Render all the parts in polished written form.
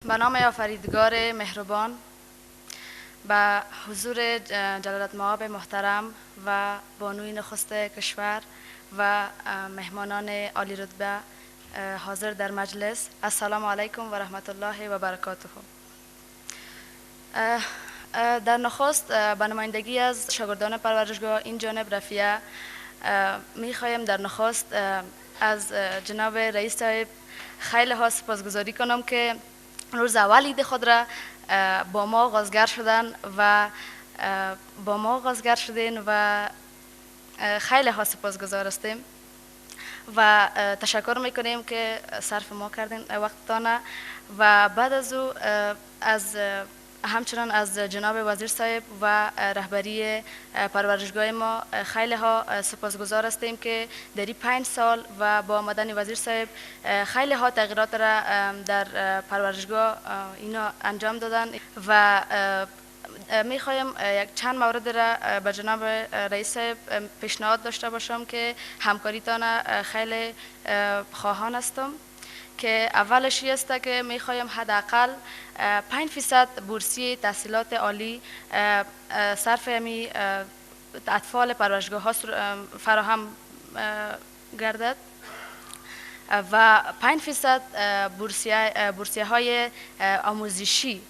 به نام آفریدگار مهربان، به حضور جلالت مآب محترم و بانوی نخست کشور و مهمانان عالی رتبه حاضر در مجلس، السلام علیکم و رحمت الله و برکاته. در نخست به نمایندگی از شاگردان پرورشگاه این جانب رفیع میخوایم در نخست از جناب رئیس صاحب خیلی ها سپاسگزاری کنم که روز اول عید خود را با ما آغازگر شدین و خیلی ها سپاسگزار هستیم و تشکر میکنیم که صرف ما کردین وقتتان. و بعد از او همچنان از جناب وزیر صاحب و رهبری پرورشگاه ما خیلی ها سپاسگزار هستیم که در 5 سال و با آمدن وزیر صاحب خیلی ها تغییرات را در پرورشگاه اینا انجام دادن و میخوایم یک چند مورد را به جناب رئیس صاحب پیشنهاد داشته باشم که همکاریتان خیلی خواهان هستم. که اولش است که میخوایم حداقل 5% بورسیه تحصیلات عالی صرف همی اطفال پرورشگاه ها فراهم گردد و 5% بورسیه های آموزشی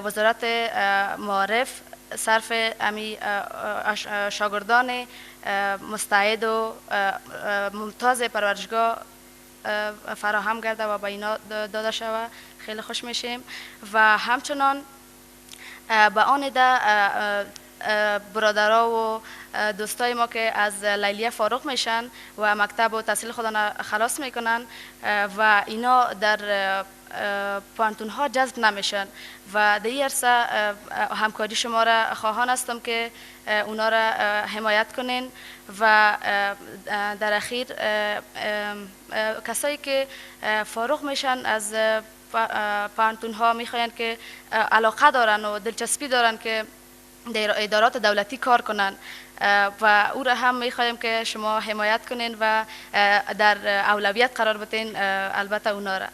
وزارت معارف صرف همی شاگردان مستعد و ممتاز پرورشگاه فراهم گرده و به اینا داده شود. خیلی خوش میشیم. و همچنان به آن برادرها و دوستای ما که از لیلیه فارغ میشن و مکتب و تحصیل خودان خلاص میکنن و اینا در پانتون ها جذب نمیشن و در این عرصه همکاری شما را خواهان هستم که اونا را حمایت کنین و در اخیر کسایی که فارغ میشن از پانتون ها میخواین که علاقه دارن و دلچسپی دارن که در ادارات دولتی کار کنن و او را هم میخوایم که شما حمایت کنین و در اولویت قرار بدین البته اونا را.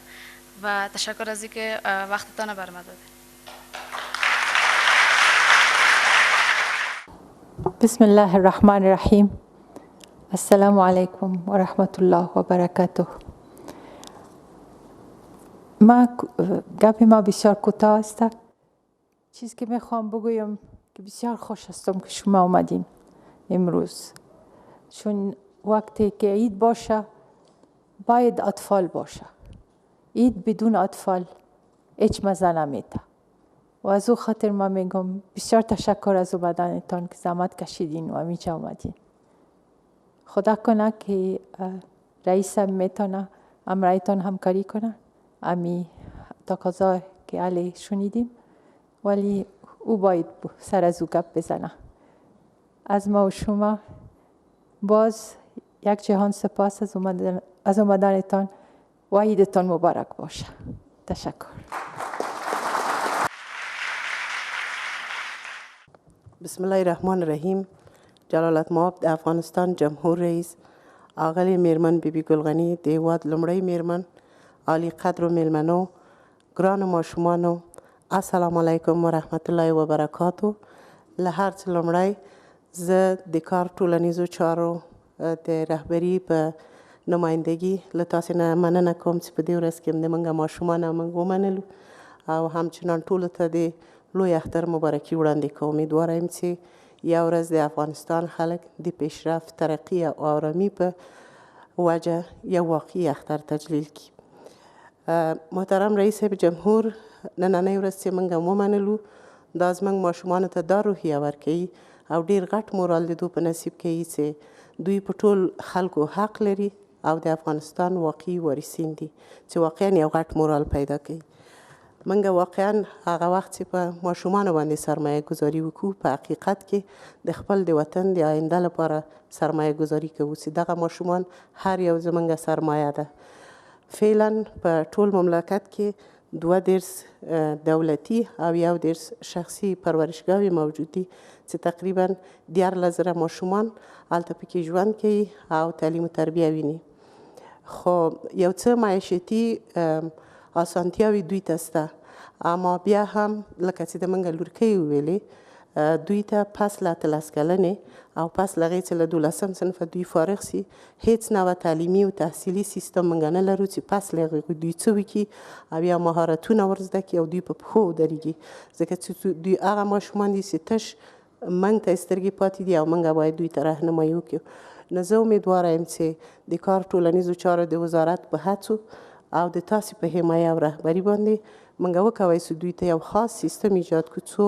و تشکر از اینکه وقتتان بر ما دادید. بسم الله الرحمن الرحیم. السلام علیکم و رحمت الله و برکاته. گپ ما بسیار کوتاه است. چیزی که میخوام بگویم که بسیار خوش هستم که شما آمدین امروز، چون وقتی که عید باشه باید اطفال باشه. عید بدون اطفال هیچ مزه نمیده و از او خاطر ما میگم بسیار تشکر از اومدنتان که زحمت کشیدین و همیشه آمدین. خدا کنه که رئیس میتونه امرایتان همکاری کنه. امی تقاضا که علی شنیدیم ولی او باید سر از او گپ بزنه. از ما و شما باز یک جهان سپاس از اومدنتان و عیدتان مبارک باشه. تشکر. بسم الله الرحمن الرحیم. جلالت مآب د افغانستان جمهور رئیس آغلی میرمن بیبی گلغنی د هیواد لومړی میرمن، عالی قدر و میلمنو، ګرانو ماشومانو، السلام علیکم و رحمت الله و برکاتو. له هر څه لومړی زه د کار ټولنیزو چارو د رهبري په نمایندګي له تاسې نه مننه کوم چې په دې ورځ کې د موږ ماشومان موږ ومنلو او همچنان ټولو ته د لوی اختر مبارکي وړاندې کوم. امیدواره یم چې یو ورځ د افغانستان خلک د پیشرفت، ترقي او آرامي په وجه یو واقعي اختر تجلیل کړي. محترم رئیس صاحب جمهور، نننۍ ورځ چې موږ ومنلو دا زموږ ماشومانو ته دا روحیه ورکوي او ډېر غټ مورال د دوی په نصیب کوي چې دوی په ټول خلکو حق لري او د افغانستان واقعي وارثین دي چې واقعا یو غټ مورال پیدا کوي. موږ واقعا هغه وخت چې په ماشومانو باندې سرمایه گذاري وکړو په حقیقت کې د خپل د وطن د آینده لپاره سرمایه گذاري کوو چې دغه ماشومان هر یو زموږ سرمایه ده. فعلا په ټول مملکت کې 2 دولتي او 1 شخصي پرورشگاهی موجود دي چې تقریبا 14,000 ماشومان هلته پکې ژوند کوي او تعلیم و تربیه ویني. خو یو څه معیشتي اسانتیاوې دوی ته شته اما بیا هم لکه چې د منګه لورکۍ ویلې دوی ته پس له 13 کلنې او پس له هغې چې له 12 صنفه دوی فارغ سي هیڅ نوع تعلیمي او تحصیلي سیستم موږ نه لرو چې پس له هغې دوی څه وکړي او یا مهارتونه ور زده کړي او دوی په پښو ودرېږي ځکه چې دوی هغه ماشومان دي چې تش موږ ته سترګې پاتې دي او موږ باید دوی ته رهنمایي وکړو نو زه امیدواره یم چې د کار ټولنیزو چارو د وزارت په هڅو او د تاسې په حمایه او رهبري باندې موږ وکوای سو دوی ته یو خاص سیستم ایجاد کړو څو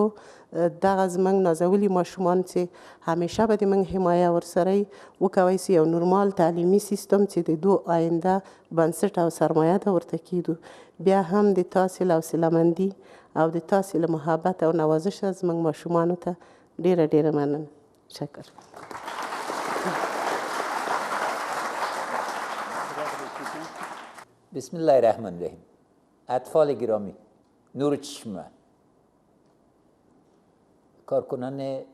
دغه زموږ نازولي ماشومان چې همیشه به د موږ حمایه ورسره وي وکوای سو یو نورمال تعلیمي سیستم چې د دو آینده بنسټ او سرمایه ده ورته کیدو بیا هم د تاسې له حوصله‌مندي او د تاسې له محبت او نوازش زموږ ماشومانو ته ډیره ډیره مننه شکر بسم الله الرحمن الرحیم اطفال گرامی نور چشم من کارکنان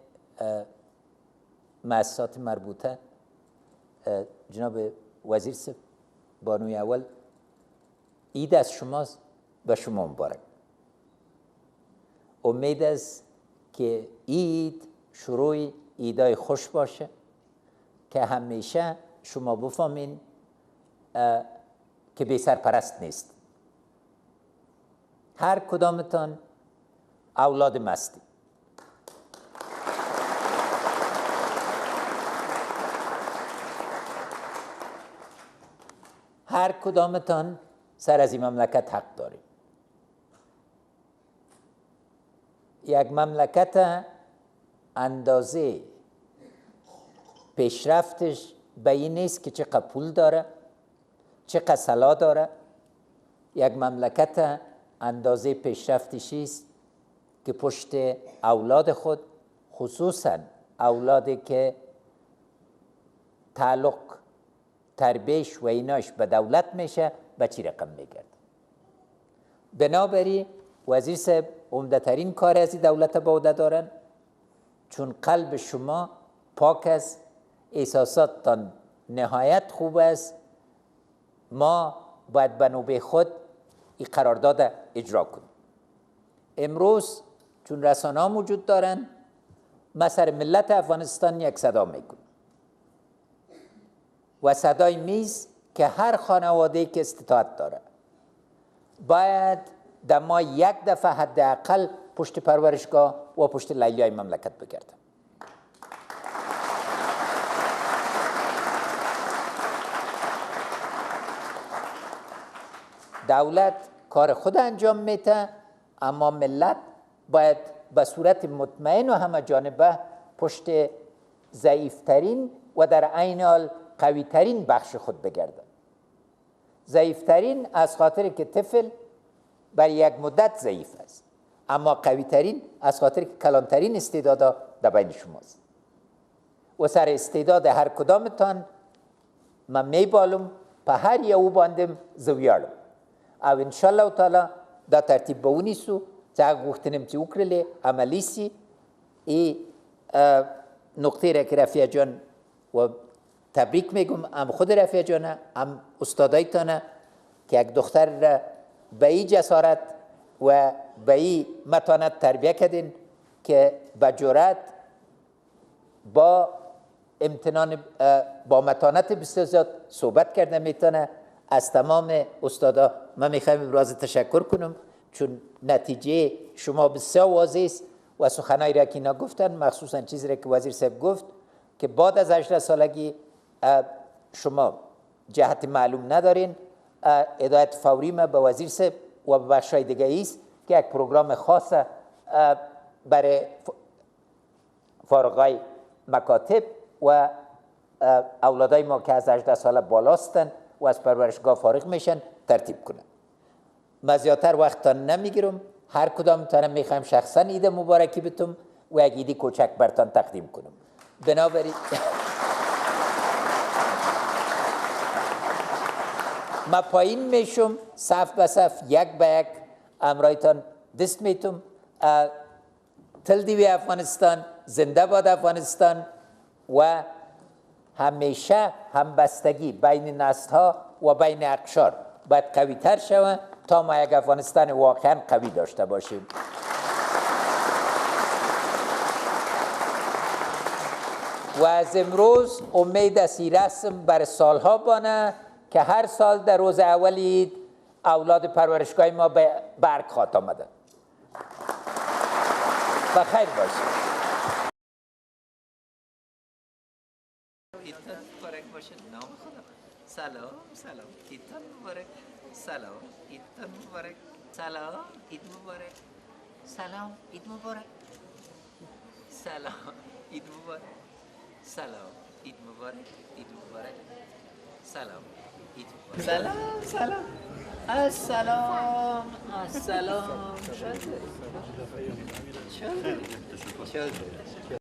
مؤسسات مربوطه جناب وزیر صاحب بانوی اول عید از شماست و شما مبارک امید است که عید شروع عیدای خوش باشه که همیشه شما بفهمین که بی سرپرست نیست هر کدامتان اولاد مستی هر کدامتان سر از این مملکت حق داریم یک مملکت اندازه پیشرفتش به این نیست که چقدر پول داره چقدر سلاح داره یک مملکت اندازه پیشرفتش است که پشت اولاد خود خصوصا اولادی که تعلق تربیش و ایناش به دولت میشه به چی رقم میگرد بنابراین وزیر صاحب عمده‌ترین کار از دولت به عهده دارن چون قلب شما پاک است احساساتتان نهایت خوب است ما باید به نوبه خود این قرارداد اجرا کنیم امروز چون رسانه ها موجود دارن ما سر ملت افغانستان یک صدا میکنیم و صدای میز که هر خانواده که استطاعت داره باید در ما یک دفعه حداقل پشت پرورشگاه و پشت لیلیای مملکت بگرده دولت کار خود انجام میده اما ملت باید به صورت مطمئن و همه جانبه پشت ضعیفترین و در عین حال قویترین بخش خود بگرده ضعیفترین از خاطر که طفل برای یک مدت ضعیف است اما قویترین از خاطر که کلانترین استعدادا در بین شماست و سر استعداد هر کدامتان من میبالم په هر یو باندې زویاړم او ان شاء الله تعالی دا ترتیب به ونیسو چې هغه غوښتنې چې وکړلې عملی سي ای نقطه را که رفیع جان و تبریک میگم هم خود رفیع جانه هم استادایتانه که یک دختر را به این جسارت و به این متانت تربیه کردین که به جرأت با امتنان با متانت بسیار زیاد صحبت کرده میتونه از تمام استادا من میخوایم ابراز تشکر کنم چون نتیجه شما بسیار واضح است و سخنایی را که اینا گفتن مخصوصا چیزی را که وزیر صاحب گفت که بعد از 18 سالگی شما جهت معلوم ندارین هدایت فوری ما به وزیر صاحب و به بخشای دیگه است که یک پروگرام خاص برای فارغای مکاتب و اولادای ما که از 18 سال بالاستن و از پرورشگاه فارغ میشن ترتیب کنن من زیادتر وقتتان نمیگیرم هر کدامتان میخوایم شخصا عید مبارکی بتم و یک عیدی کوچک برتان تقدیم کنم بنابراین ما پایین میشم صف به صف یک به یک امرایتان دست میتم تل دیوی افغانستان زنده باد افغانستان و همیشه همبستگی بین نسل‌ها و بین اقشار باید قوی‌تر شود تا ما یک افغانستان واقعا قوی داشته باشیم. و از امروز امید است این رسم بر سالها بانه که هر سال در روز اول عید اولاد پرورشگاه ما به برگ خواهد آمده. و خیر باشید. عیدتان مبارک باشه. نام خدا. سلام سلام. عیدتان مبارک. سلام. عیدتان مبارک. سلام. عید مبارک. سلام. عید مبارک. سلام. عید مبارک. سلام. عید مبارک. عید مبارک. سلام. عید مبارک. سلام سلام. السلام السلام. شد.